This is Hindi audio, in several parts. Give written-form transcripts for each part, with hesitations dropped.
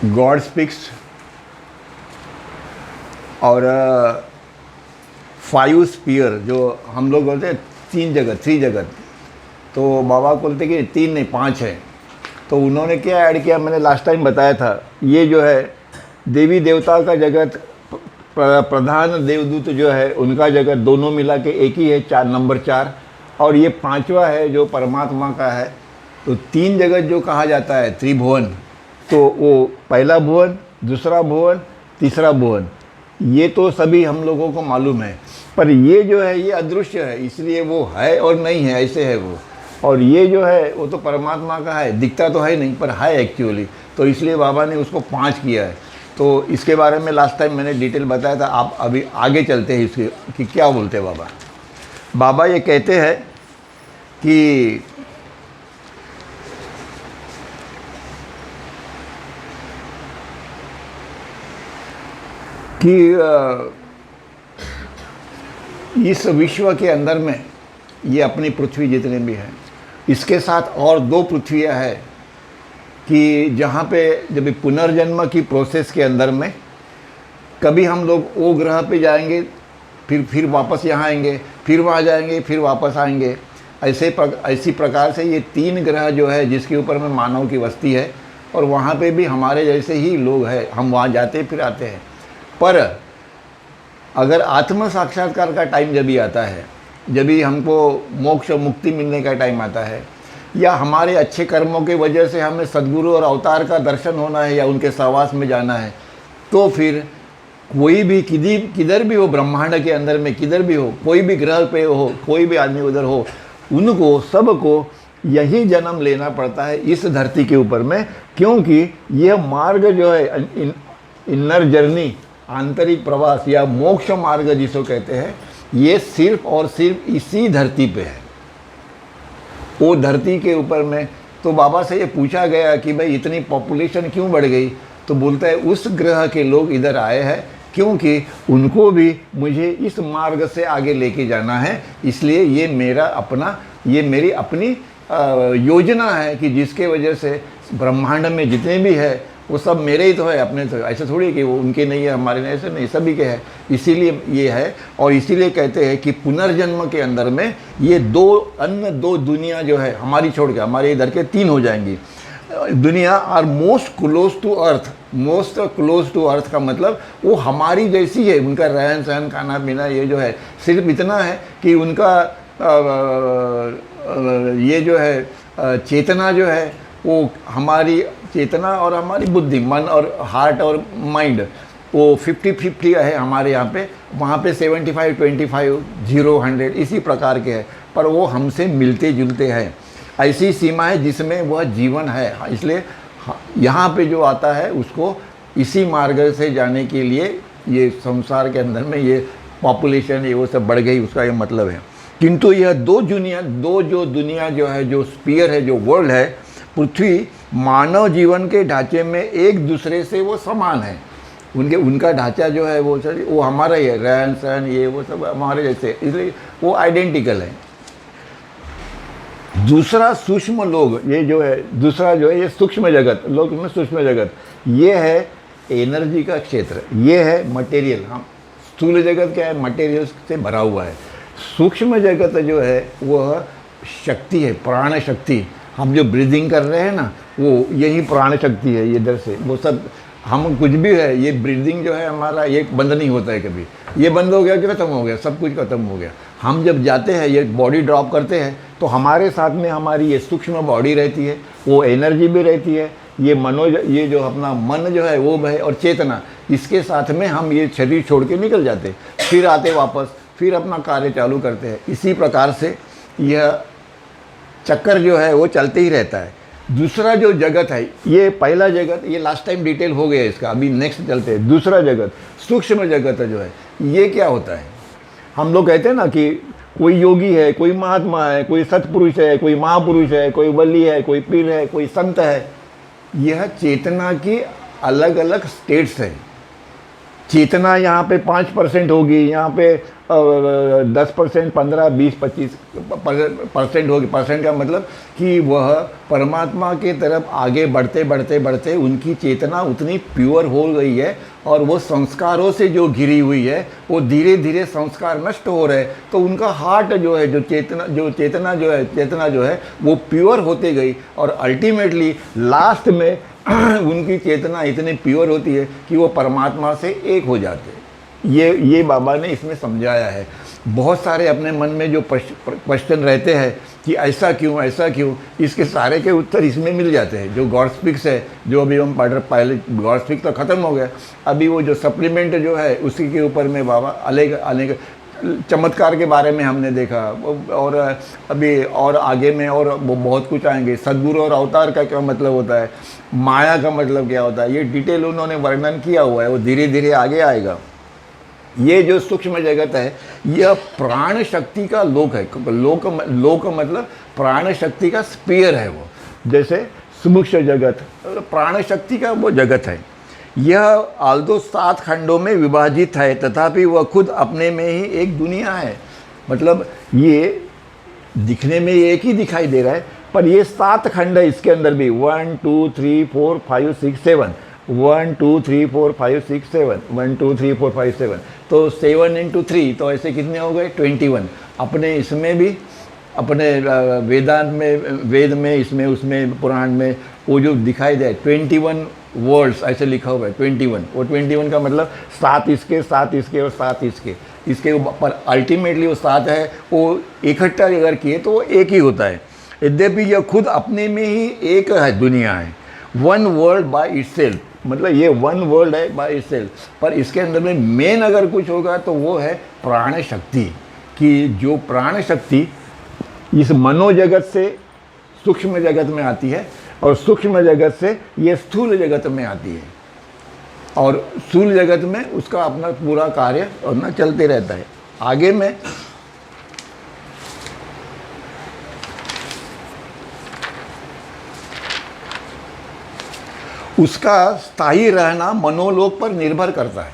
गॉड स्पीक्स और 5 स्पीयर, जो हम लोग बोलते हैं 3 जगत, 3 जगत, तो बाबा बोलते कि 3 नहीं 5 है। तो उन्होंने क्या ऐड किया, मैंने लास्ट टाइम बताया था, ये जो है देवी देवता का जगत, प्रधान देवदूत जो है उनका जगत, दोनों मिला के एक ही है, 4 नंबर 4, और ये 5वां है जो परमात्मा का है। तो 3 जगत जो कहा जाता है त्रिभुवन, तो वो पहला भुवन, दूसरा भुवन, तीसरा भुवन, ये तो सभी हम लोगों को मालूम है। पर ये जो है ये अदृश्य है, इसलिए वो है और नहीं है, ऐसे है वो। और ये जो है वो तो परमात्मा का है, दिखता तो है नहीं पर है एक्चुअली, तो इसलिए बाबा ने उसको 5 किया है। तो इसके बारे में लास्ट टाइम मैंने डिटेल बताया था। आप अभी आगे चलते हैं इसके कि क्या बोलते हैं बाबा। बाबा ये कहते हैं कि इस विश्व के अंदर में ये अपनी पृथ्वी जितने भी हैं, इसके साथ और 2 पृथ्वियाँ हैं कि जहाँ पे जब पुनर्जन्म की प्रोसेस के अंदर में कभी हम लोग वो ग्रह पे जाएंगे, फिर वापस यहाँ आएंगे, फिर वहाँ जाएंगे, फिर वापस आएंगे। ऐसी प्रकार से ये 3 ग्रह जो है जिसके ऊपर में मानव की बस्ती है, और वहाँ पे भी हमारे जैसे ही लोग हैं, हम वहाँ जाते फिर आते हैं। पर अगर आत्म साक्षात्कार का टाइम जब भी आता है, जब भी हमको मोक्ष मुक्ति मिलने का टाइम आता है, या हमारे अच्छे कर्मों की वजह से हमें सद्गुरु और अवतार का दर्शन होना है या उनके सहवास में जाना है, तो फिर कोई भी किधर भी हो, ब्रह्मांड के अंदर में किधर भी हो, कोई भी ग्रह पे हो, कोई भी आदमी उधर हो, उनको सबको यही जन्म लेना पड़ता है इस धरती के ऊपर में। क्योंकि यह मार्ग जो है इनर जर्नी, आंतरिक प्रवास या मोक्ष मार्ग जिसको कहते हैं, ये सिर्फ और सिर्फ इसी धरती पे है, वो धरती के ऊपर में। तो बाबा से ये पूछा गया कि भाई इतनी पॉपुलेशन क्यों बढ़ गई, तो बोलता है उस ग्रह के लोग इधर आए हैं क्योंकि उनको भी मुझे इस मार्ग से आगे लेके जाना है, इसलिए ये मेरी अपनी योजना है कि जिसके वजह से ब्रह्मांड में जितने भी है वो सब मेरे ही तो है, अपने तो। ऐसे थोड़ी कि वो उनके नहीं है, हमारे नहीं, ऐसे नहीं, सभी के है। इसीलिए ये है, और इसीलिए कहते हैं कि पुनर्जन्म के अंदर में ये 2 दुनिया जो है हमारी छोड़ के, हमारे इधर के 3 हो जाएंगी दुनिया। Are most close to Earth, most close to Earth का मतलब वो हमारी जैसी है, उनका रहन सहन, खाना पीना, ये जो है सिर्फ इतना है कि उनका ये जो है चेतना जो है, वो हमारी चेतना और हमारी बुद्धि, मन और हार्ट और माइंड, वो 50-50 है हमारे यहाँ पे। वहाँ पे 75-25, 0-100 इसी प्रकार के हैं, पर वो हमसे मिलते जुलते हैं। ऐसी सीमा है जिसमें वह जीवन है। इसलिए यहाँ पे जो आता है उसको इसी मार्ग से जाने के लिए ये संसार के अंदर में ये पॉपुलेशन ये वो सब बढ़ गई, उसका ये मतलब है। किंतु यह 2 दुनिया जो है, जो स्पीयर है, जो वर्ल्ड है, पृथ्वी, मानव जीवन के ढांचे में एक दूसरे से वो समान है। उनका ढांचा जो है वो हमारा ही है, रहन सहन ये वो सब हमारे जैसे, इसलिए वो आइडेंटिकल है। दूसरा सूक्ष्म लोग, ये जो है दूसरा जो है ये सूक्ष्म जगत, लोग में सूक्ष्म जगत, ये है एनर्जी का क्षेत्र, ये है मटेरियल। हम स्थूल जगत क्या है, मटेरियल से भरा हुआ है। सूक्ष्म जगत जो है वह शक्ति है, प्राण शक्ति। हम जो ब्रीदिंग कर रहे हैं ना, वो यही प्राण शक्ति है। ये इधर से वो सब हम कुछ भी है, ये ब्रीदिंग जो है हमारा, ये बंद नहीं होता है कभी। ये बंद हो गया कि खत्म हो गया, सब कुछ खत्म हो गया। हम जब जाते हैं, ये बॉडी ड्रॉप करते हैं, तो हमारे साथ में हमारी ये सूक्ष्म बॉडी रहती है, वो एनर्जी भी रहती है, ये जो अपना मन जो है वो है, और चेतना, इसके साथ में हम ये शरीर छोड़ के निकल जाते, फिर आते वापस, फिर अपना कार्य चालू करते हैं। इसी प्रकार से यह चक्कर जो है वो चलते ही रहता है। दूसरा जो जगत है, ये पहला जगत, ये लास्ट टाइम डिटेल हो गया इसका, अभी नेक्स्ट चलते हैं। दूसरा जगत, सूक्ष्म जगत जो है, ये क्या होता है? हम लोग कहते हैं ना कि कोई योगी है, कोई महात्मा है, कोई सत्पुरुष है, कोई महापुरुष है, कोई वली है, कोई पीर है, कोई संत है। यह चेतना की अलग अलग स्टेट्स है। चेतना यहाँ पे 5% होगी, यहाँ पे 10%, 15, 20, 25% होगी। परसेंट का मतलब कि वह परमात्मा के तरफ आगे बढ़ते बढ़ते बढ़ते उनकी चेतना उतनी प्योर हो गई है, और वो संस्कारों से जो घिरी हुई है, वो धीरे धीरे संस्कार नष्ट हो रहे, तो उनका हार्ट जो है, जो चेतना जो है वो प्योर होते गई, और अल्टीमेटली लास्ट में उनकी चेतना इतनी प्योर होती है कि वो परमात्मा से एक हो जाते हैं। ये बाबा ने इसमें समझाया है। बहुत सारे अपने मन में जो क्वेश्चन रहते हैं कि ऐसा क्यों, इसके सारे के उत्तर इसमें मिल जाते हैं। जो गॉड स्पीक्स है, जो अभी हम पढ़ रहे, पहले गॉड स्पीक्स तो ख़त्म हो गया, अभी वो जो सप्लीमेंट जो है उसी के ऊपर में बाबा अनेक चमत्कार के बारे में हमने देखा, और अभी और आगे में और वो बहुत कुछ आएंगे। सद्गुरु और अवतार का क्या मतलब होता है, माया का मतलब क्या होता है, ये डिटेल उन्होंने वर्णन किया हुआ है, वो धीरे धीरे आगे आएगा। ये जो सूक्ष्म जगत है, यह प्राण शक्ति का लोक है। लोक मतलब प्राण शक्ति का स्पीयर है वो, जैसे सूक्ष्म जगत प्राण शक्ति का वो जगत है। यह आल्दो 7 खंडों में विभाजित है, तथापि वह खुद अपने में ही एक दुनिया है। मतलब ये दिखने में एक ही दिखाई दे रहा है, पर ये 7 खंड है, इसके अंदर भी 1 2 3 4 5 6 7 1 2 3 4 5 6 7 1 2 3 4 5 7, तो 7 × 3, तो ऐसे कितने हो गए 21। अपने इसमें भी, अपने वेदांत में, वेद में, इसमें, उसमें, पुराण में वो जो दिखाई दे 21 वर्ड्स ऐसे लिखा हुआ है 21। वो 21 का मतलब 7 इसके, 7 इसके और 7 इसके ऊपर अल्टीमेटली वो 7 है, वो इकट्ठा अगर किए तो वो एक ही होता है। यद्यपि यह खुद अपने में ही एक है, दुनिया है, वन वर्ल्ड बाय इटसेल्फ। मतलब ये वन वर्ल्ड है बाय इटसेल्फ, पर इसके अंदर में मेन अगर कुछ होगा तो वो है प्राण शक्ति, कि जो प्राण शक्ति इस मनोजगत से सूक्ष्म जगत में आती है, और सूक्ष्म जगत से ये स्थूल जगत में आती है, और स्थूल जगत में उसका अपना पूरा कार्य और ना चलते रहता है। आगे में उसका स्थायी रहना मनोलोक पर निर्भर करता है।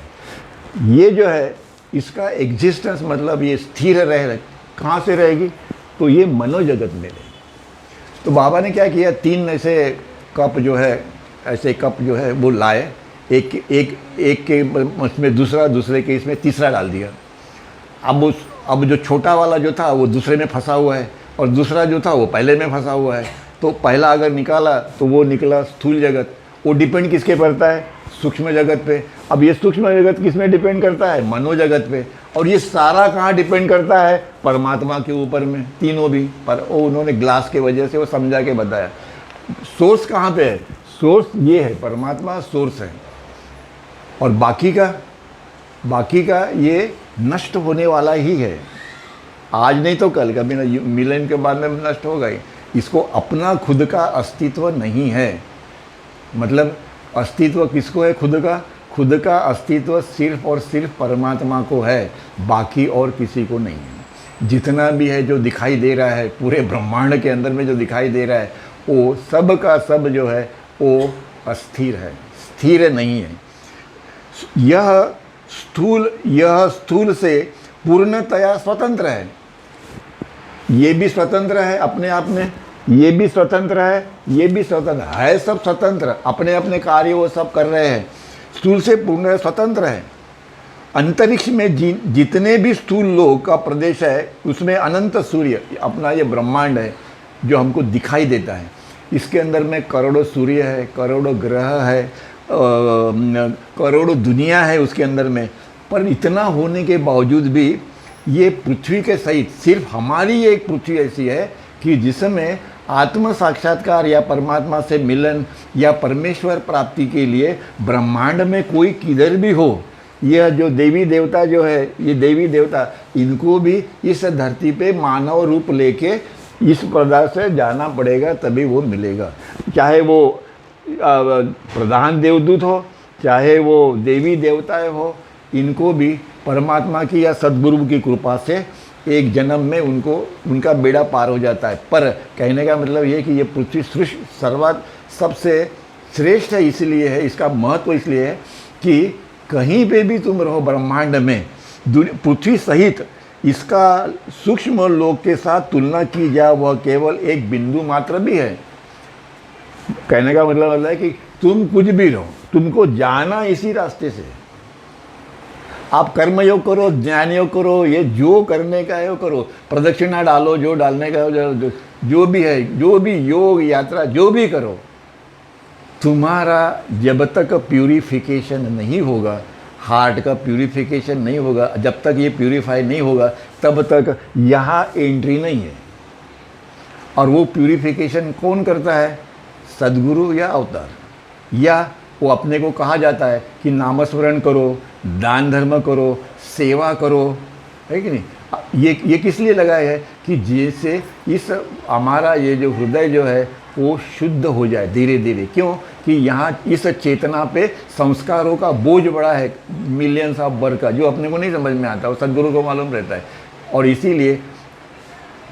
ये जो है इसका एग्जिस्टेंस, मतलब ये स्थिर रह कहाँ से रहेगी, तो ये मनोजगत में रहेगी। तो बाबा ने क्या किया, 3 ऐसे कप जो है, ऐसे कप जो है वो लाए, एक के उसमें दूसरा, दूसरे के इसमें तीसरा डाल दिया। अब जो छोटा वाला जो था वो दूसरे में फंसा हुआ है, और दूसरा जो था वो पहले में फंसा हुआ है। तो पहला अगर निकाला तो वो निकला स्थूल जगत। वो डिपेंड किसके पड़ता है, सूक्ष्म जगत पे। अब ये सूक्ष्म जगत किस में डिपेंड करता है, मनोजगत पे। और ये सारा कहाँ डिपेंड करता है, परमात्मा के ऊपर में, तीनों भी। पर वो उन्होंने ग्लास के वजह से वो समझा के बताया। सोर्स कहाँ पे है, सोर्स ये है, परमात्मा सोर्स है, और बाकी का ये नष्ट होने वाला ही है। आज नहीं तो कल, कभी ना मिलन के बाद में नष्ट होगा ही। इसको अपना खुद का अस्तित्व नहीं है। मतलब अस्तित्व किसको है, खुद का अस्तित्व सिर्फ और सिर्फ परमात्मा को है, बाकी और किसी को नहीं है। जितना भी है जो दिखाई दे रहा है, पूरे ब्रह्मांड के अंदर में जो दिखाई दे रहा है, वो सब का सब जो है वो अस्थिर है, स्थिर नहीं है। यह स्थूल से पूर्णतया स्वतंत्र है। ये भी स्वतंत्र है अपने आप में, ये भी स्वतंत्र है, ये भी स्वतंत्र है, सब स्वतंत्र, अपने अपने कार्य वो सब कर रहे हैं। स्थूल से पूर्ण स्वतंत्र है। अंतरिक्ष में जितने भी स्थूल लोक का प्रदेश है, उसमें अनंत सूर्य, अपना ये ब्रह्मांड है जो हमको दिखाई देता है। इसके अंदर में करोड़ों सूर्य है, करोड़ों ग्रह है, करोड़ों दुनिया है उसके अंदर में। पर इतना होने के बावजूद भी ये पृथ्वी के सहित सिर्फ हमारी एक पृथ्वी ऐसी है कि जिसमें आत्म साक्षात्कार या परमात्मा से मिलन या परमेश्वर प्राप्ति के लिए ब्रह्मांड में कोई किधर भी हो, यह जो देवी देवता जो है, ये देवी देवता, इनको भी इस धरती पे मानव रूप लेके इस प्रकार से जाना पड़ेगा, तभी वो मिलेगा। चाहे वो प्रधान देवदूत हो, चाहे वो देवी देवताएं हो, इनको भी परमात्मा की या सद्गुरु की कृपा से एक जन्म में उनको उनका बेड़ा पार हो जाता है। पर कहने का मतलब ये कि ये पृथ्वी सृष्टि सबसे श्रेष्ठ है, इसलिए है, इसका महत्व इसलिए है कि कहीं पे भी तुम रहो ब्रह्मांड में, पृथ्वी सहित इसका सूक्ष्म लोक के साथ तुलना की जाए वह केवल एक बिंदु मात्र भी है। कहने का मतलब है कि तुम कुछ भी रहो, तुमको जाना इसी रास्ते से। आप कर्मयोग करो, ज्ञान योग करो, ये जो करने का है वो करो, प्रदक्षिणा डालो, जो डालने का है, जो भी है, जो भी योग यात्रा जो भी करो, तुम्हारा जब तक प्यूरिफिकेशन नहीं होगा, हार्ट का प्यूरिफिकेशन नहीं होगा, जब तक ये प्यूरिफाई नहीं होगा तब तक यहाँ एंट्री नहीं है। और वो प्यूरिफिकेशन कौन करता है? सद्गुरु या अवतार, या वो अपने को कहा जाता है कि नामस्मरण करो, दान धर्म करो, सेवा करो, है कि नहीं? ये किस लिए लगाया है कि जैसे इस हमारा ये जो हृदय जो है वो शुद्ध हो जाए धीरे धीरे। क्यों? कि यहाँ इस चेतना पे संस्कारों का बोझ बड़ा है, मिलियंस ऑफ वर्ग का, जो अपने को नहीं समझ में आता, वो सद्गुरु को मालूम रहता है। और इसीलिए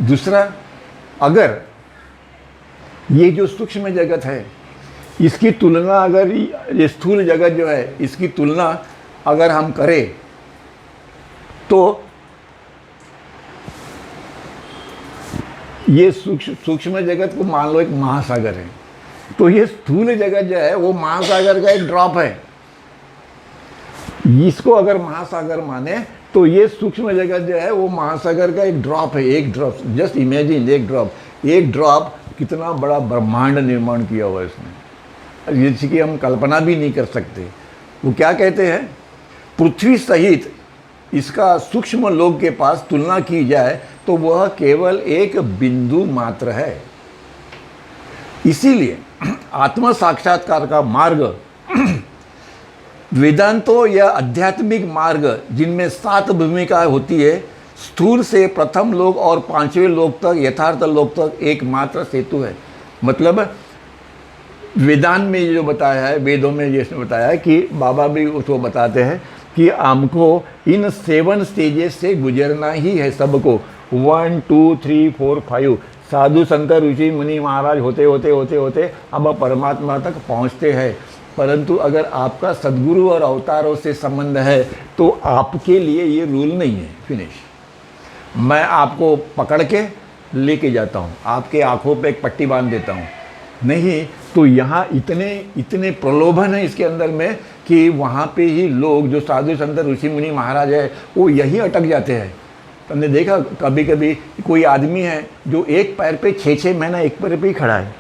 दूसरा, अगर ये जो सूक्ष्म जगत है इसकी तुलना, अगर ये स्थूल जगत जो है इसकी तुलना अगर हम करें तो ये सूक्ष्म जगत को मान लो एक महासागर है, तो ये स्थूल जगत जो है वो महासागर का एक ड्रॉप है। इसको अगर महासागर माने तो ये सूक्ष्म जगत जो है वो महासागर का एक ड्रॉप है। एक ड्रॉप, जस्ट इमेजिन, एक ड्रॉप कितना बड़ा ब्रह्मांड निर्माण किया हुआ है इसने, जिसकी हम कल्पना भी नहीं कर सकते। वो क्या कहते हैं? पृथ्वी सहित इसका सूक्ष्म लोक के पास तुलना की जाए तो वह केवल एक बिंदु मात्र है। इसीलिए आत्म साक्षात्कार का मार्ग, वेदांतों या आध्यात्मिक मार्ग जिनमें 7 भूमिकाएं होती है, स्थूल से प्रथम लोक और 5वें लोक तक, यथार्थ लोक तक एकमात्र सेतु है। मतलब वेदांत में जो बताया है, वेदों में जिसने बताया है कि बाबा भी उसको बताते हैं कि हमको इन 7 स्टेजेस से गुजरना ही है सबको। 1 2 3 4 5 साधु संत ऋषि मुनि महाराज होते होते होते होते अब परमात्मा तक पहुंचते हैं। परंतु अगर आपका सद्गुरु और अवतारों से संबंध है तो आपके लिए ये रूल नहीं है। फिनिश। मैं आपको पकड़ के लेके जाता हूँ, आपके आँखों पे एक पट्टी बांध देता हूँ, नहीं तो यहाँ इतने प्रलोभन है इसके अंदर में कि वहाँ पे ही लोग जो साधु संत ऋषि मुनि महाराज है वो यही अटक जाते हैं। तुमने देखा कभी कभी कोई आदमी है जो एक पैर पे 6-6 महीना एक पैर पे ही खड़ा है,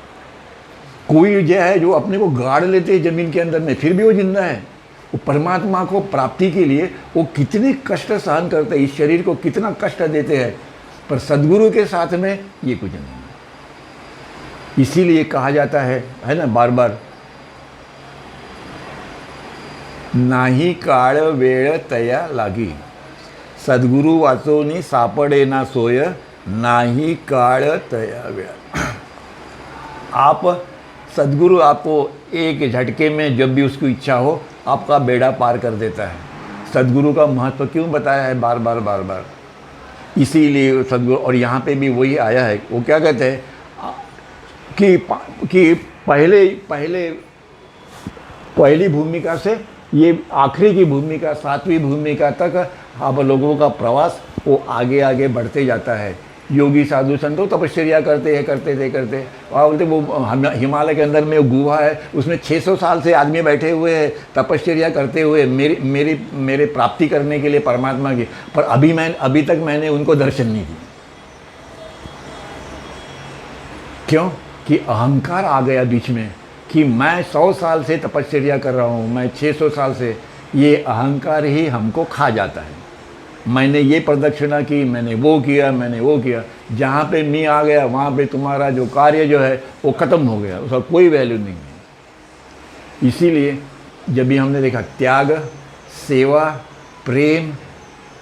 कोई जो है जो अपने को गाड़ लेते हैं ज़मीन के अंदर में फिर भी वो जिंदा है। वो परमात्मा को प्राप्ति के लिए वो कितने कष्ट सहन करते हैं, इस शरीर को कितना कष्ट देते हैं, पर सद्गुरु के साथ में ये कुछ नहीं। इसीलिए कहा जाता है ना बार बार, नाही काळ वेळ तया लागी, सद्गुरु वाचोनी सापडे ना सोय, नाही काळ तया वेळ। आप सद्गुरु आपको एक झटके में जब भी उसकी इच्छा हो आपका बेड़ा पार कर देता है। सद्गुरु का महत्व क्यों बताया है बार बार, इसीलिए सद्गुरु। और यहाँ पे भी वही आया है, वो क्या कहते हैं कि पहली भूमिका से ये आखिरी की भूमिका 7वीं भूमिका तक आप लोगों का प्रवास वो आगे बढ़ते जाता है। योगी साधु संतों तपश्चर्या करते और बोलते वो हिमालय के अंदर में वो गुहा है, उसमें 600 साल से आदमी बैठे हुए हैं तपश्चर्या करते हुए मेरे प्राप्ति करने के लिए परमात्मा की, पर अभी तक मैंने उनको दर्शन नहीं किया। क्यों? कि अहंकार आ गया बीच में कि मैं 100 साल से तपश्चर्या कर रहा हूँ, मैं 600 साल से, ये अहंकार ही हमको खा जाता है। मैंने ये प्रदक्षिणा की, मैंने वो किया, जहाँ पे मैं आ गया वहाँ पे तुम्हारा जो कार्य जो है वो ख़त्म हो गया, उसका कोई वैल्यू नहीं है। इसीलिए जब भी हमने देखा त्याग, सेवा, प्रेम,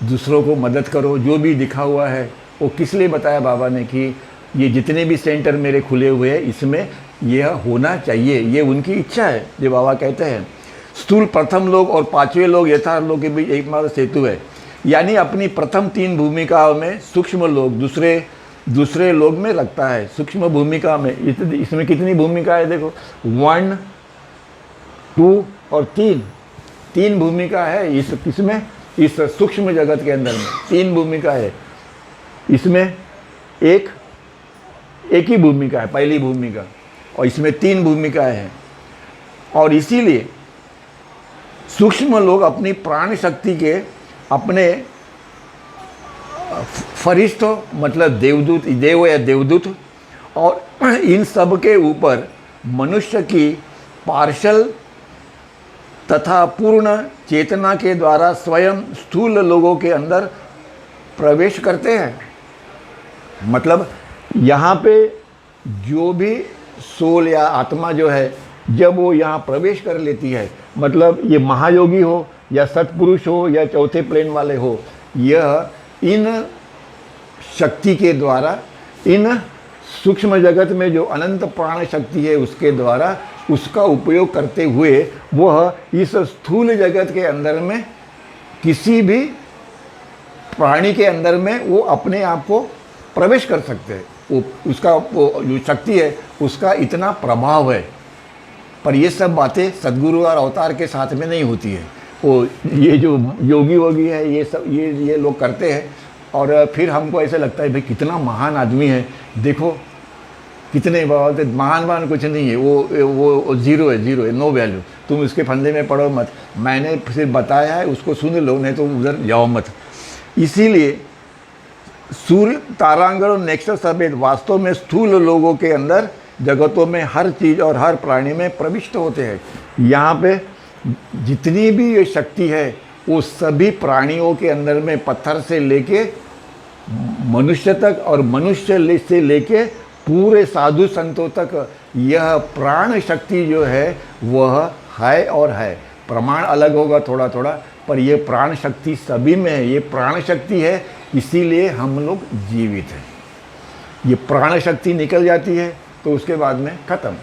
दूसरों को मदद करो, जो भी दिखा हुआ है वो किस लिए बताया बाबा ने कि ये जितने भी सेंटर मेरे खुले हुए हैं इसमें यह होना चाहिए, ये उनकी इच्छा है जो बाबा कहते हैं। स्थूल प्रथम लोक और 5वें लोक यथार्थ लोक के बीच एकमात्र सेतु है। यानी अपनी प्रथम 3 भूमिकाओं में सूक्ष्म लोक दूसरे लोक में लगता है। सूक्ष्म भूमिका में इसमें कितनी भूमिका है देखो, 1 2 और 3। तीन भूमिका है इस किसमें, इस सूक्ष्म जगत के अंदर में तीन भूमिका है। इसमें एक ही भूमिका है, पहली भूमिका, और इसमें तीन भूमिकाएं हैं। और इसीलिए सूक्ष्म लोग अपनी प्राण शक्ति के अपने फरिश्तों, मतलब देवदूत, देव या देवदूत, और इन सब के ऊपर मनुष्य की पार्शल तथा पूर्ण चेतना के द्वारा स्वयं स्थूल लोगों के अंदर प्रवेश करते हैं। मतलब यहाँ पे जो भी सोल या आत्मा जो है, जब वो यहाँ प्रवेश कर लेती है, मतलब ये महायोगी हो या सत्पुरुष हो या चौथे प्लेन वाले हो, यह इन शक्ति के द्वारा, इन सूक्ष्म जगत में जो अनंत प्राण शक्ति है उसके द्वारा उसका उपयोग करते हुए वह इस स्थूल जगत के अंदर में किसी भी प्राणी के अंदर में वो अपने आप को प्रवेश कर सकते हैं। वो उसका वो जो शक्ति है उसका इतना प्रभाव है। पर ये सब बातें सद्गुरु और अवतार के साथ में नहीं होती है। वो ये जो योगी वोगी है ये सब ये लोग करते हैं, और फिर हमको ऐसा लगता है भाई कितना महान आदमी है, देखो कितने बहुत महान कुछ नहीं है, वो ज़ीरो है, नो वैल्यू, तुम उसके फंदे में पड़ो मत, मैंने सिर्फ बताया है उसको सुन लो, नहीं तो उधर जाओ मत। इसीलिए सूर्य, तारांगण और नेक्सस समेत वास्तव में स्थूल लोगों के अंदर जगतों में हर चीज़ और हर प्राणी में प्रविष्ट होते हैं। यहाँ पे जितनी भी ये शक्ति है वो सभी प्राणियों के अंदर में, पत्थर से लेके मनुष्य तक और मनुष्य से लेके पूरे साधु संतों तक यह प्राण शक्ति जो है वह है और है। प्रमाण अलग होगा थोड़ा थोड़ा, पर यह प्राण शक्ति सभी में है। ये प्राण शक्ति है, इसीलिए हम लोग जीवित हैं। ये प्राण शक्ति निकल जाती है तो उसके बाद में ख़त्म,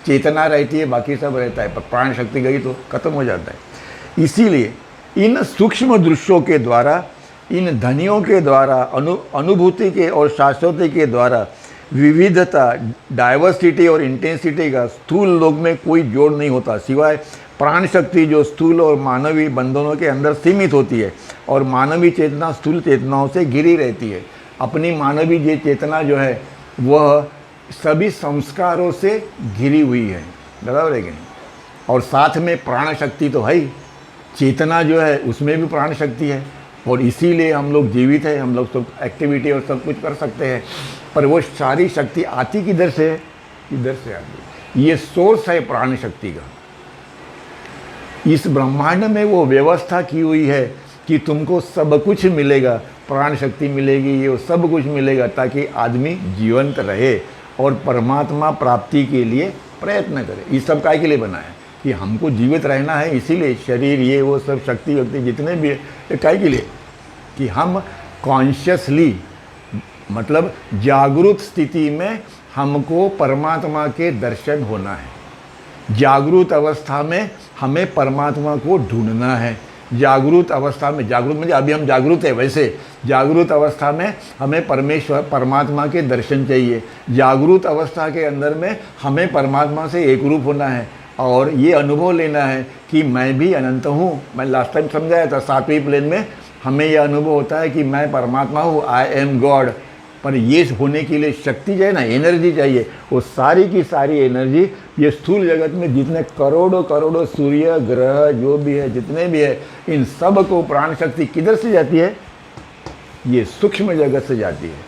चेतना रहती है, बाकी सब रहता है, पर प्राण शक्ति गई तो ख़त्म हो जाता है। इसीलिए इन सूक्ष्म दृश्यों के द्वारा, इन ध्वनियों के द्वारा, अनुभूति के और शाश्वती के द्वारा विविधता, डाइवर्सिटी और इंटेंसिटी का स्थूल लोक में कोई जोड़ नहीं होता, सिवाय प्राण शक्ति जो स्थूल और मानवीय बंधनों के अंदर सीमित होती है, और मानवीय चेतना स्थूल चेतनाओं से घिरी रहती है। अपनी मानवीय ये चेतना जो है वह सभी संस्कारों से घिरी हुई है, बराबर है कि नहीं। और साथ में प्राण शक्ति तो है ही, चेतना जो है उसमें भी प्राण शक्ति है, और इसीलिए हम लोग जीवित हैं, हम लोग सब एक्टिविटी और सब कुछ कर सकते हैं। पर वो सारी शक्ति आती किधर से है? इधर से आती है। ये सोर्स है प्राण शक्ति का। इस ब्रह्मांड में वो व्यवस्था की हुई है कि तुमको सब कुछ मिलेगा, प्राण शक्ति मिलेगी, ये सब कुछ मिलेगा, ताकि आदमी जीवंत रहे और परमात्मा प्राप्ति के लिए प्रयत्न करे। ये सब काय के लिए बना है? कि हमको जीवित रहना है, इसीलिए शरीर ये वो सब शक्ति वक्ति जितने भी है, ये काय के लिए? कि हम कॉन्शियसली, मतलब जागरूक स्थिति में हमको परमात्मा के दर्शन होना है। जागरूक अवस्था में हमें परमात्मा को ढूंढना है। जागरूक अवस्था में, जागरूक मतलब अभी हम जागरूक है, वैसे जागरूक अवस्था में हमें परमेश्वर परमात्मा के दर्शन चाहिए। जागरूक अवस्था के अंदर में हमें परमात्मा से एक रूप होना है और ये अनुभव लेना है कि मैं भी अनंत हूँ। मैं लास्ट टाइम समझाया था, 7वें प्लेन में हमें यह अनुभव होता है कि मैं परमात्मा हूँ, आई एम गॉड। पर ये होने के लिए शक्ति चाहिए ना, एनर्जी चाहिए। वो सारी की सारी एनर्जी ये स्थूल जगत में जितने करोड़ों करोड़ों सूर्य ग्रह जो भी है, जितने भी है, इन सब को प्राण शक्ति किधर से जाती है? ये सूक्ष्म जगत से जाती है।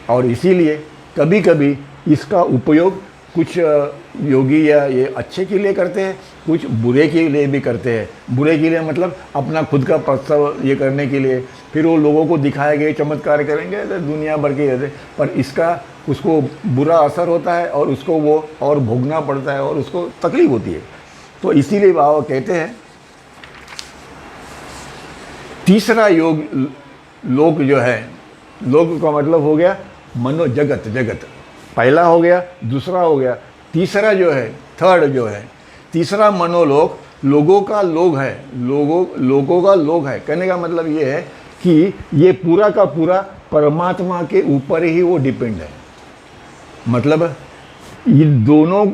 और इसीलिए कभी कभी इसका उपयोग कुछ योगी या ये अच्छे के लिए करते हैं, कुछ बुरे के लिए भी करते हैं। बुरे के लिए मतलब अपना खुद का प्रस्ताव ये करने के लिए, फिर वो लोगों को दिखाए गए चमत्कार करेंगे तो दुनिया भर के रहते, पर इसका उसको बुरा असर होता है और उसको वो और भोगना पड़ता है और उसको तकलीफ होती है। तो इसीलिए बाबा कहते हैं तीसरा योग लोक जो है, लोक का मतलब हो गया मनो जगत, जगत पहला हो गया, दूसरा हो गया, तीसरा जो है, थर्ड जो है, तीसरा मनोलोक लोगों का लोग है, लोगों का लोग है। कहने का मतलब ये है कि ये पूरा का पूरा परमात्मा के ऊपर ही वो डिपेंड है। मतलब ये दोनों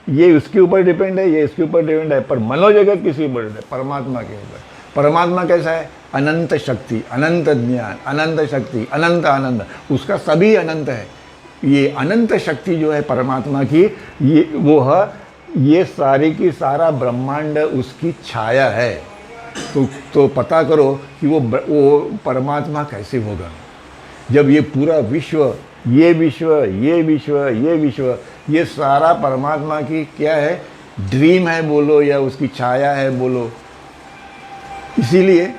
ये उसके ऊपर डिपेंड है, ये इसके ऊपर डिपेंड है, पर मनोजगत किसी ऊपर है? परमात्मा के ऊपर। परमात्मा कैसा है? अनंत शक्ति, अनंत ज्ञान, अनंत शक्ति, अनंत आनंद, उसका सभी अनंत है। ये अनंत शक्ति जो है परमात्मा की, ये वो है, ये सारी की सारा ब्रह्मांड उसकी छाया है। तो पता करो कि वो परमात्मा कैसे होगा जब ये पूरा विश्व, ये विश्व, ये विश्व, ये विश्व, ये सारा परमात्मा की क्या है? ड्रीम है बोलो, या उसकी छाया है बोलो। इसीलिए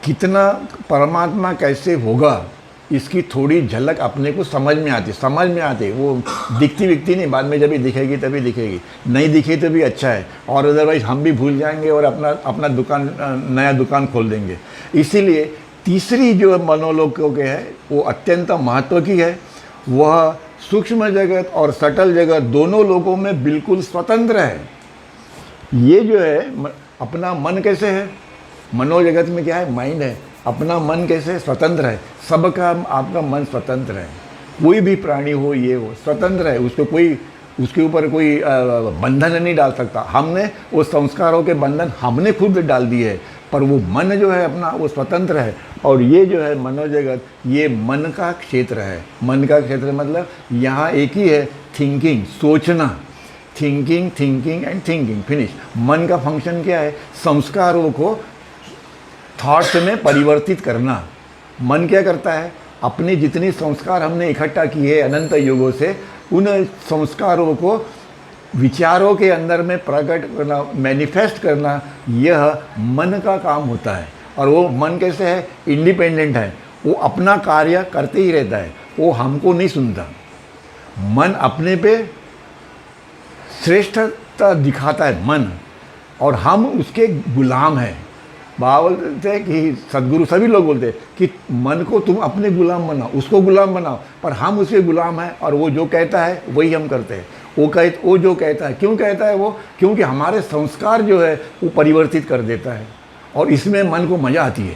कितना परमात्मा कैसे होगा इसकी थोड़ी झलक अपने को समझ में आती, वो दिखती विकती नहीं, बाद में जब भी दिखेगी तभी दिखेगी, नहीं दिखे तो भी अच्छा है, और अदरवाइज हम भी भूल जाएंगे और अपना दुकान, नया दुकान खोल देंगे। इसीलिए तीसरी जो मनोलोक के है वो अत्यंत महत्व की है। वह सूक्ष्म जगत और सटल जगत दोनों लोगों में बिल्कुल स्वतंत्र है। ये जो है अपना मन कैसे है? मनोजगत में क्या है? माइंड है। अपना मन कैसे स्वतंत्र है? सबका आपका मन स्वतंत्र है। कोई भी प्राणी हो, ये हो, स्वतंत्र है। उसके ऊपर कोई बंधन नहीं डाल सकता। हमने वो संस्कारों के बंधन हमने खुद डाल दिए है, पर वो मन जो है अपना, वो स्वतंत्र है। और ये जो है मनोजगत, ये मन का क्षेत्र है। मन का क्षेत्र मतलब यहाँ एक ही है, थिंकिंग, सोचना, thinking, thinking and thinking, finish. मन का फंक्शन क्या है? संस्कारों को थॉट्स में परिवर्तित करना। मन क्या करता है? अपने जितनी संस्कार हमने इकट्ठा किए अनंत युगों से, उन संस्कारों को विचारों के अंदर में प्रकट करना, मैनिफेस्ट करना, यह मन का काम होता है। और वो मन कैसे है? इंडिपेंडेंट है। वो अपना कार्य करते ही रहता है, वो हमको नहीं सुनता। मन अपने पे श्रेष्ठता दिखाता है मन, और हम उसके गुलाम हैं। बाबा बोलते हैं कि सदगुरु, सभी लोग बोलते हैं कि मन को तुम अपने गुलाम बनाओ, उसको गुलाम बनाओ, पर हम उसके गुलाम हैं, और वो जो कहता है वही हम करते हैं। वो जो कहता है, क्यों कहता है वो? क्योंकि हमारे संस्कार जो है वो परिवर्तित कर देता है, और इसमें मन को मज़ा आती है,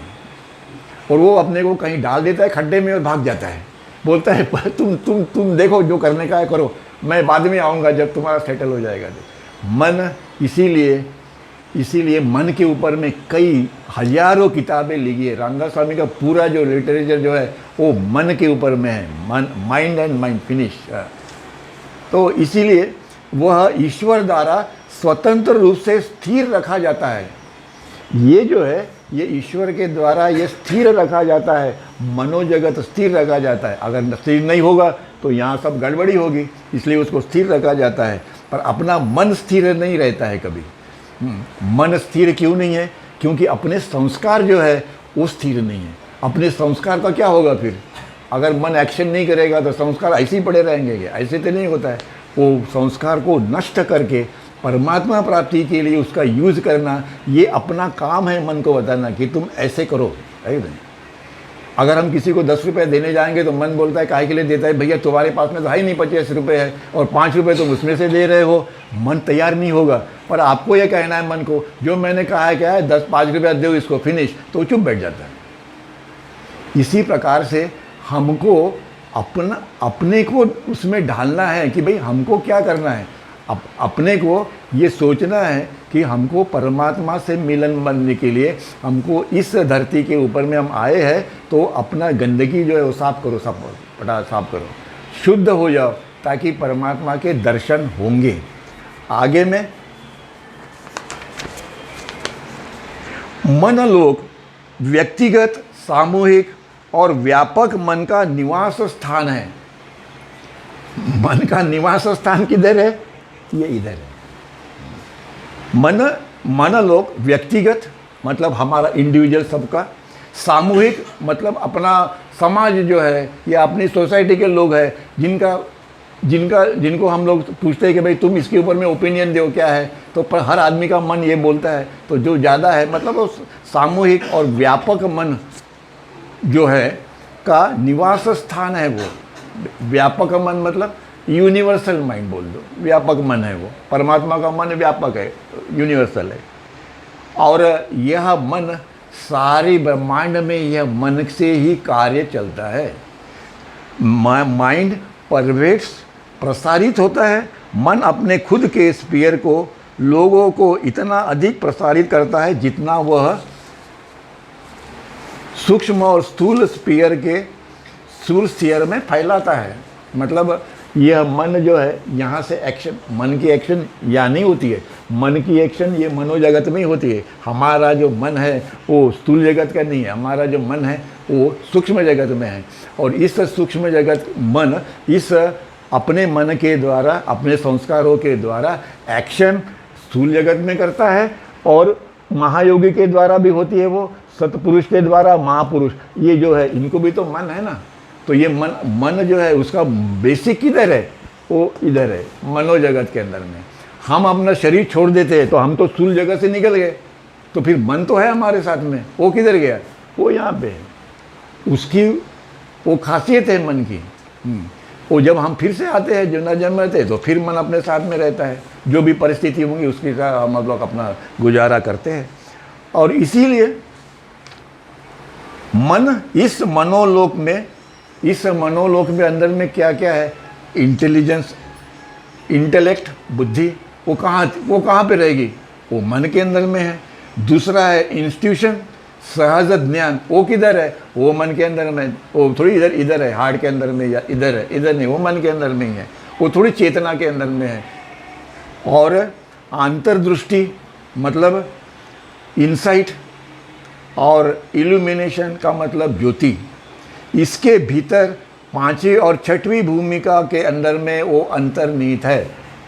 और वो अपने को कहीं डाल देता है खड्डे में और भाग जाता है। बोलता है तुम देखो, जो करने का है करो, मैं बाद में आऊँगा जब तुम्हारा सेटल हो जाएगा। मन, इसीलिए मन के ऊपर में कई हजारों किताबें लिखी है। रंगा स्वामी का पूरा जो लिटरेचर जो है वो मन के ऊपर में है, मन, माइंड एंड माइंड, फिनिश। तो इसीलिए वह ईश्वर द्वारा स्वतंत्र रूप से स्थिर रखा जाता है। ये जो है, ये ईश्वर के द्वारा ये स्थिर रखा जाता है, मनोजगत स्थिर रखा जाता है। अगर स्थिर नहीं होगा तो यहाँ सब गड़बड़ी होगी, इसलिए उसको स्थिर रखा जाता है। पर अपना मन स्थिर नहीं रहता है कभी। मन स्थिर क्यों नहीं है? क्योंकि अपने संस्कार जो है वो स्थिर नहीं है। अपने संस्कार का क्या होगा फिर? अगर मन एक्शन नहीं करेगा तो संस्कार ऐसे ही पड़े रहेंगे क्या? ऐसे तो नहीं होता है। वो संस्कार को नष्ट करके परमात्मा प्राप्ति के लिए उसका यूज़ करना, ये अपना काम है मन को बताना कि तुम ऐसे करो, है नहीं? अगर हम किसी को 10 रुपये देने जाएंगे तो मन बोलता है काहे के लिए देता है भैया, तुम्हारे पास में तो है ही नहीं 25 रुपये है, और 5 रुपये तुम उसमें से दे रहे हो। मन तैयार नहीं होगा। पर आपको ये कहना है मन को, जो मैंने कहा है क्या है, 5 रुपया दो इसको, फिनिश, तो चुप बैठ जाता है। इसी प्रकार से हमको अपने को उसमें ढालना है कि भाई हमको क्या करना है। अपने को ये सोचना है कि हमको परमात्मा से मिलन बनने के लिए हमको इस धरती के ऊपर में हम आए हैं, तो अपना गंदगी जो है वो साफ करो, साफ करो, शुद्ध हो जाओ, ताकि परमात्मा के दर्शन होंगे। आगे में मनोलोक व्यक्तिगत, सामूहिक और व्यापक मन का निवास स्थान है। मन का निवास स्थान किधर है? ये इधर है। मनोलोक व्यक्तिगत मतलब हमारा इंडिविजुअल सबका, सामूहिक मतलब अपना समाज जो है या अपनी सोसाइटी के लोग हैं जिनको हम लोग पूछते हैं कि भाई तुम इसके ऊपर में ओपिनियन दो क्या है, तो पर हर आदमी का मन ये बोलता है, तो जो ज़्यादा है मतलब वो सामूहिक और व्यापक मन जो है का निवास स्थान है। वो व्यापक मन मतलब यूनिवर्सल माइंड बोल दो, व्यापक मन है वो। परमात्मा का मन व्यापक है, यूनिवर्सल है। और यह मन सारी ब्रह्मांड में यह मन से ही कार्य चलता है। माइंड प्रसारित होता है। मन अपने खुद के स्पीयर को लोगों को इतना अधिक प्रसारित करता है जितना वह सूक्ष्म और स्थूल स्पीयर के स्फीयर में फैलाता है। मतलब यह मन जो है, यहाँ से एक्शन, मन की एक्शन यहाँ नहीं होती है, मन की एक्शन ये मनोजगत में ही होती है। हमारा जो मन है वो स्थूल जगत का नहीं है, हमारा जो मन है वो सूक्ष्म जगत में है। और इस सूक्ष्म जगत मन इस अपने मन के द्वारा, अपने संस्कारों के द्वारा एक्शन स्थूल जगत में करता है, और महायोगी के द्वारा भी होती है, वो सतपुरुष के द्वारा, महापुरुष ये जो है इनको भी तो मन है ना। तो ये मन जो है उसका बेसिक किधर है, वो इधर है मनोजगत के अंदर में। हम अपना शरीर छोड़ देते हैं तो हम तो स्थूल जगत से निकल गए, तो फिर मन तो है हमारे साथ में, वो किधर गया, वो यहाँ पे है। उसकी वो खासियत है मन की। वो जब हम फिर से आते हैं, जन्म रहते हैं, तो फिर मन अपने साथ में रहता है, जो भी परिस्थिति होंगी उसके साथ हम लोग अपना गुजारा करते हैं। और इसीलिए मन इस मनोलोक में अंदर में क्या क्या है, इंटेलिजेंस, इंटेलेक्ट, बुद्धि, वो कहाँ पे रहेगी, वो मन के अंदर में है। दूसरा है इंस्टीट्यूशन, सहज ज्ञान, वो किधर है, वो मन के अंदर में, वो थोड़ी इधर है हार्ट के अंदर में, या इधर है, इधर नहीं, वो मन के अंदर में ही है, वो थोड़ी चेतना के अंदर में है। और अंतर्दृष्टि मतलब इंसाइट, और इल्यूमिनेशन का मतलब ज्योति। इसके भीतर पांचवी और छठवीं भूमिका के अंदर में वो अंतर्निहित है।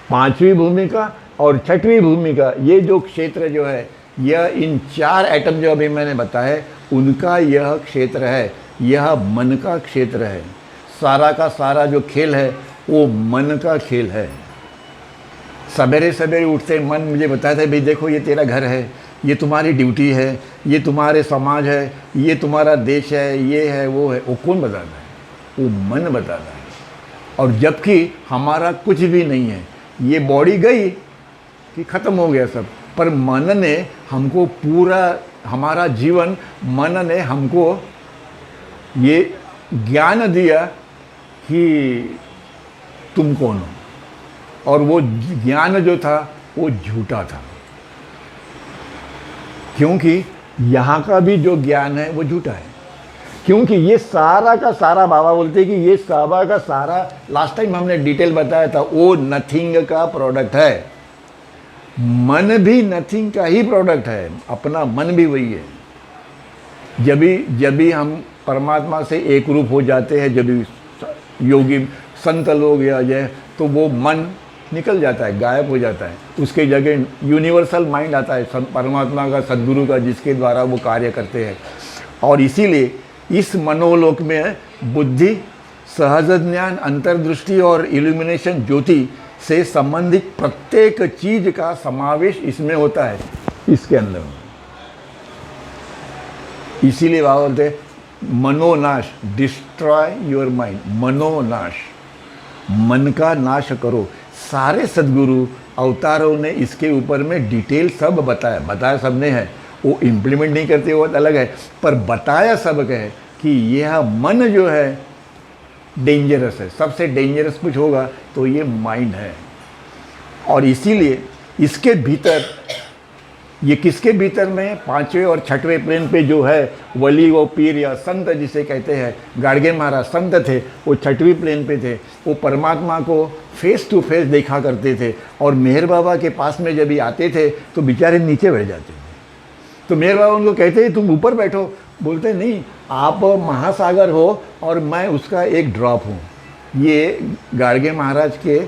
पांचवी भूमिका और छठवीं भूमिका, ये जो क्षेत्र जो है, यह इन चार एटम जो अभी मैंने बताए उनका यह क्षेत्र है, यह मन का क्षेत्र है। सारा का सारा जो खेल है वो मन का खेल है। सवेरे सवेरे उठते मन मुझे बताया था, भाई देखो ये तेरा घर है, ये तुम्हारी ड्यूटी है, ये तुम्हारे समाज है, ये तुम्हारा देश है, ये है, वो है। वो कौन बताता है, वो मन बताता है। और जबकि हमारा कुछ भी नहीं है, ये बॉडी गई कि ख़त्म हो गया सब, पर मन ने हमको पूरा, हमारा जीवन मन ने हमको ये ज्ञान दिया कि तुम कौन हो। और वो ज्ञान जो था वो झूठा था, क्योंकि यहाँ का भी जो ज्ञान है वो झूठा है। क्योंकि ये सारा का सारा, बाबा बोलते हैं कि ये सारा का सारा, लास्ट टाइम हमने डिटेल बताया था, वो नथिंग का प्रोडक्ट है। मन भी नथिंग का ही प्रोडक्ट है, अपना मन भी वही है। जब भी हम परमात्मा से एक रूप हो जाते हैं, जब भी योगी संत लोग या जय, तो वो मन निकल जाता है, गायब हो जाता है, उसके जगह यूनिवर्सल माइंड आता है, परमात्मा का, सद्गुरु का, जिसके द्वारा वो कार्य करते हैं। और इसीलिए इस मनोलोक में बुद्धि, सहज ज्ञान, अंतर्दृष्टि और इल्यूमिनेशन, ज्योति से संबंधित प्रत्येक चीज का समावेश इसमें होता है, इसके अंदर में। इसीलिए बाबा बोलते हैं मनोनाश, डिस्ट्रॉय योर माइंड, मनोनाश, मन का नाश करो। सारे सद्गुरु अवतारों ने इसके ऊपर में डिटेल सब बताया सबने है। वो इम्प्लीमेंट नहीं करते, वो अलग है, पर बताया सब है कि यह मन जो है डेंजरस है, सबसे डेंजरस कुछ होगा तो ये माइंड है। और इसीलिए इसके भीतर, ये किसके भीतर में, पांचवें और छठवें प्लेन पे जो है वली व पीर या संत जिसे कहते हैं, गाड़गे महाराज संत थे, वो छठवीं प्लेन पे थे। वो परमात्मा को फेस टू फेस देखा करते थे, और मेहर बाबा के पास में जब भी आते थे तो बेचारे नीचे बैठ जाते थे। तो मेहर बाबा उनको कहते तुम ऊपर बैठो, बोलते नहीं, आप महासागर हो और मैं उसका एक ड्रॉप हूँ। ये गाड़गे महाराज के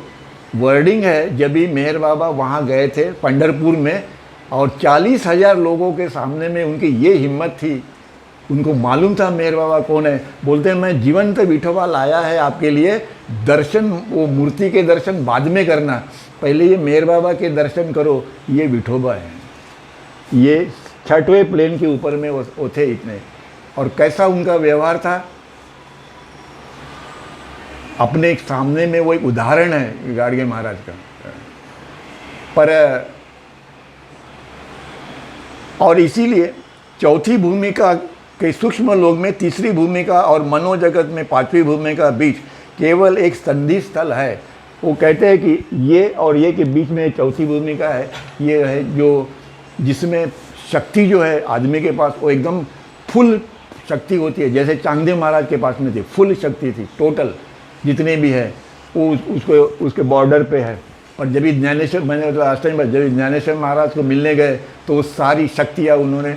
वर्डिंग है। जब भी मेहर बाबा वहाँ गए थे पंढरपुर में, और 40,000 लोगों के सामने में उनकी ये हिम्मत थी, उनको मालूम था मेहर बाबा कौन है। बोलते हैं मैं जीवंत विठोबा लाया है आपके लिए, दर्शन, वो मूर्ति के दर्शन बाद में करना, पहले ये मेहर बाबा के दर्शन करो, ये विठोबा है। ये छठवें प्लेन के ऊपर में वो थे इतने। और कैसा उनका व्यवहार था, अपने सामने में वो एक उदाहरण है गाड़गे महाराज का। पर और इसीलिए चौथी भूमिका के सूक्ष्म लोक में तीसरी भूमिका और मनोजगत में पांचवी भूमिका बीच केवल एक संधि स्थल है। वो कहते हैं कि ये और ये के बीच में चौथी भूमिका है, ये है जो जिसमें शक्ति जो है आदमी के पास वो एकदम फुल शक्ति होती है, जैसे चांगदेव महाराज के पास में थी, फुल शक्ति थी, टोटल जितने भी है वो उसको उसके बॉर्डर पे है। और जब ज्ञानेश्वर, मैंने तो लास्ट टाइम जब ज्ञानेश्वर महाराज को मिलने गए तो वो सारी शक्तियाँ उन्होंने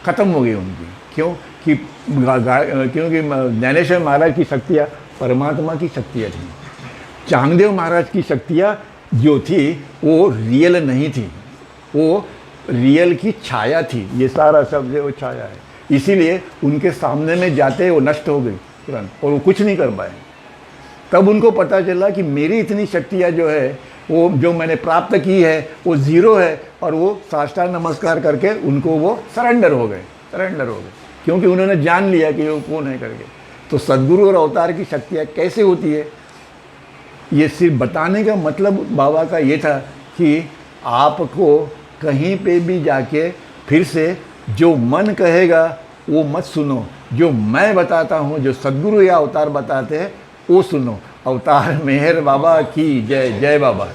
ख़त्म हो गई उनकी। क्यों कि क्योंकि ज्ञानेश्वर महाराज की शक्तियाँ परमात्मा की शक्तियाँ थी। चांगदेव महाराज की शक्तियाँ जो थी वो रियल नहीं थी, वो रियल की छाया थी। ये सारा शब्द है वो छाया है, इसीलिए उनके सामने में जाते वो नष्ट हो गई तुरंत और वो कुछ नहीं कर पाए। तब उनको पता चला कि मेरी इतनी शक्तियाँ जो है वो जो मैंने प्राप्त की है वो ज़ीरो है, और वो साष्टांग नमस्कार करके उनको वो सरेंडर हो गए, क्योंकि उन्होंने जान लिया कि वो कौन है करके। तो सद्गुरु और अवतार की शक्तियाँ कैसे होती है, ये सिर्फ बताने का मतलब बाबा का ये था कि आपको कहीं पे भी जाके फिर से जो मन कहेगा वो मत सुनो, जो मैं बताता हूँ, जो सद्गुरु या अवतार बताते हैं वो सुनो। अवतार मेहर बाबा की जय, जय बाबा।